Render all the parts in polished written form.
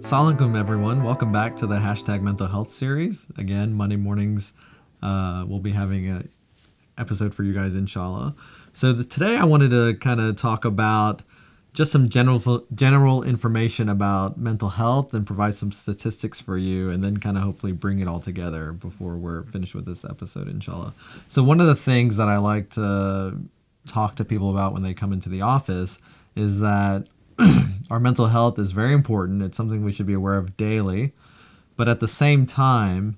Assalamualaikum everyone, welcome back to the hashtag mental health series. Again, Monday mornings we'll be having an episode for you guys, inshallah. So today I wanted to kind of talk about just some general information about mental health and provide some statistics for you, and then kind of hopefully bring it all together before we're finished with this episode, inshallah. So one of the things that I like to talk to people about when they come into the office is that our mental health is very important. It's something we should be aware of daily. But at the same time,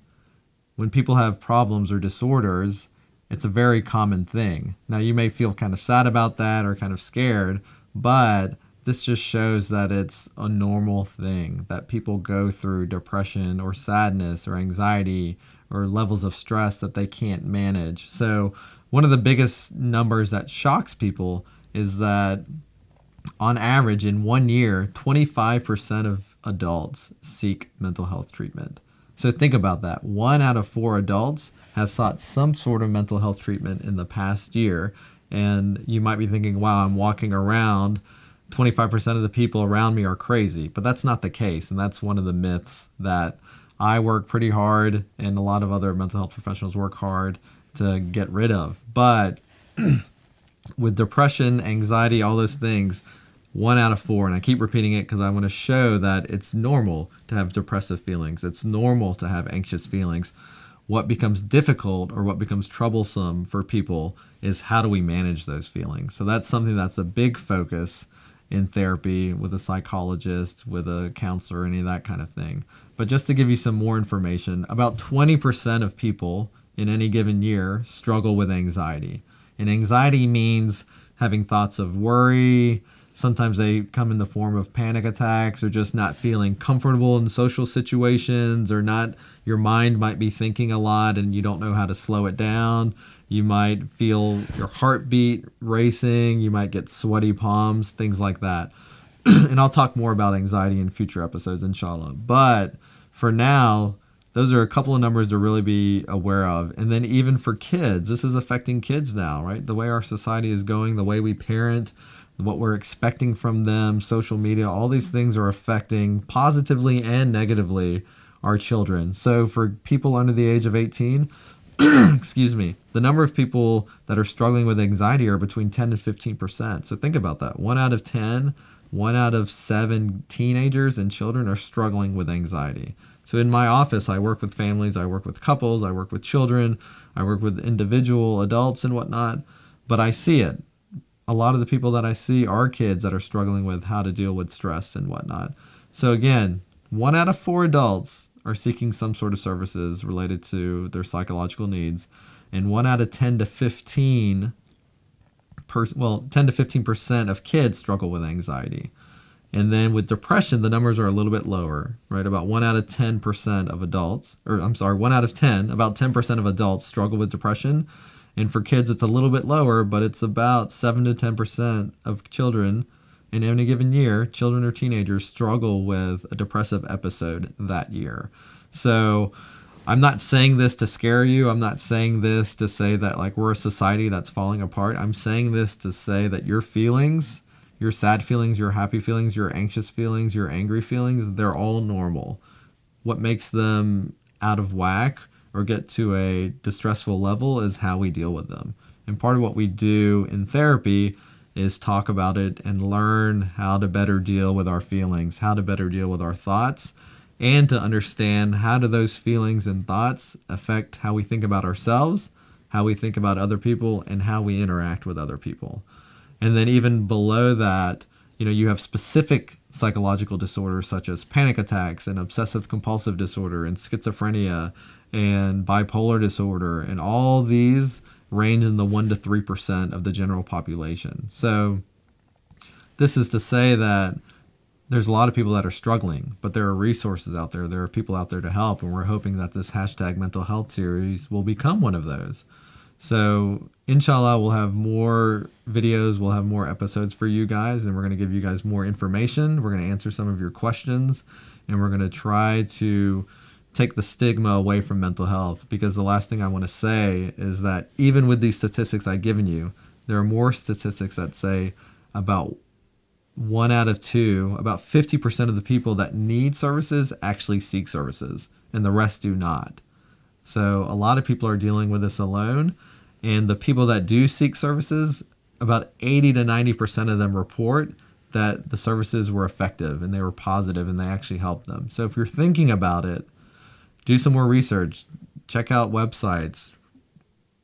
when people have problems or disorders, it's a very common thing. Now, you may feel kind of sad about that or kind of scared, but this just shows that it's a normal thing, that people go through depression or sadness or anxiety or levels of stress that they can't manage. So one of the biggest numbers that shocks people is that on average, in 1 year, 25% of adults seek mental health treatment. So think about that. 1 out of 4 adults have sought some sort of mental health treatment in the past year. And you might be thinking, wow, I'm walking around, 25% of the people around me are crazy. But that's not the case. And that's one of the myths that I work pretty hard and a lot of other mental health professionals work hard to get rid of. But with depression, anxiety, all those things, 1 out of 4, and I keep repeating it because I want to show that it's normal to have depressive feelings. It's normal to have anxious feelings. What becomes difficult or what becomes troublesome for people is how do we manage those feelings? So that's something that's a big focus in therapy with a psychologist, with a counselor, any of that kind of thing. But just to give you some more information, about 20% of people in any given year struggle with anxiety. And anxiety means having thoughts of worry. Sometimes they come in the form of panic attacks or just not feeling comfortable in social situations, or not. Your mind might be thinking a lot and you don't know how to slow it down. You might feel your heartbeat racing. You might get sweaty palms, things like that. And I'll talk more about anxiety in future episodes, inshallah. But for now, those are a couple of numbers to really be aware of. And then even for kids, this is affecting kids now, right? The way our society is going, the way we parent, what we're expecting from them, social media, all these things are affecting positively and negatively our children. So for people under the age of 18, excuse me, the number of people that are struggling with anxiety are between 10 and 15%. So think about that. 1 out of 10, 1 out of 7 teenagers and children are struggling with anxiety. So in my office, I work with families, I work with couples, I work with children, I work with individual adults and whatnot, but I see it. A lot of the people that I see are kids that are struggling with how to deal with stress and whatnot. So again, 1 out of 4 adults are seeking some sort of services related to their psychological needs, and 1 out of 10 to 15 10% of kids struggle with anxiety. And then with depression, the numbers are a little bit lower, right? About 1 out of 10% of adults, 1 out of 10, about 10% of adults struggle with depression. And for kids, it's a little bit lower, but it's about 7 to 10% of children in any given year, children or teenagers, struggle with a depressive episode that year. So I'm not saying this to scare you. I'm not saying this to say that like we're a society that's falling apart. I'm saying this to say that your feelings, your sad feelings, your happy feelings, your anxious feelings, your angry feelings, they're all normal. What makes them out of whack or get to a distressful level is how we deal with them. And part of what we do in therapy is talk about it and learn how to better deal with our feelings, how to better deal with our thoughts, and to understand how do those feelings and thoughts affect how we think about ourselves, how we think about other people, and how we interact with other people. And then even below that, you have specific psychological disorders such as panic attacks and obsessive compulsive disorder and schizophrenia and bipolar disorder, and all these range in the 1 to 3% of the general population. So this is to say that there's a lot of people that are struggling, but there are resources out there. There are people out there to help, and we're hoping that this hashtag mental health series will become one of those. So inshallah, we'll have more videos, we'll have more episodes for you guys, and we're going to give you guys more information. We're going to answer some of your questions, and we're going to try to take the stigma away from mental health, because the last thing I want to say is that even with these statistics I've given you, there are more statistics that say about 1 out of 2, about 50% of the people that need services actually seek services, and the rest do not. So a lot of people are dealing with this alone, and the people that do seek services, about 80 to 90% of them report that the services were effective and they were positive and they actually helped them. So if you're thinking about it, do some more research, check out websites,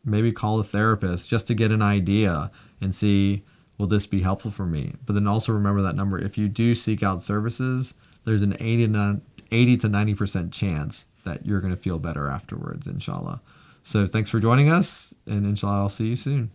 maybe call a therapist just to get an idea and see, will this be helpful for me? But then also remember that number. If you do seek out services, there's an 80 to 90% chance that you're going to feel better afterwards, inshallah. So thanks for joining us, and inshallah, I'll see you soon.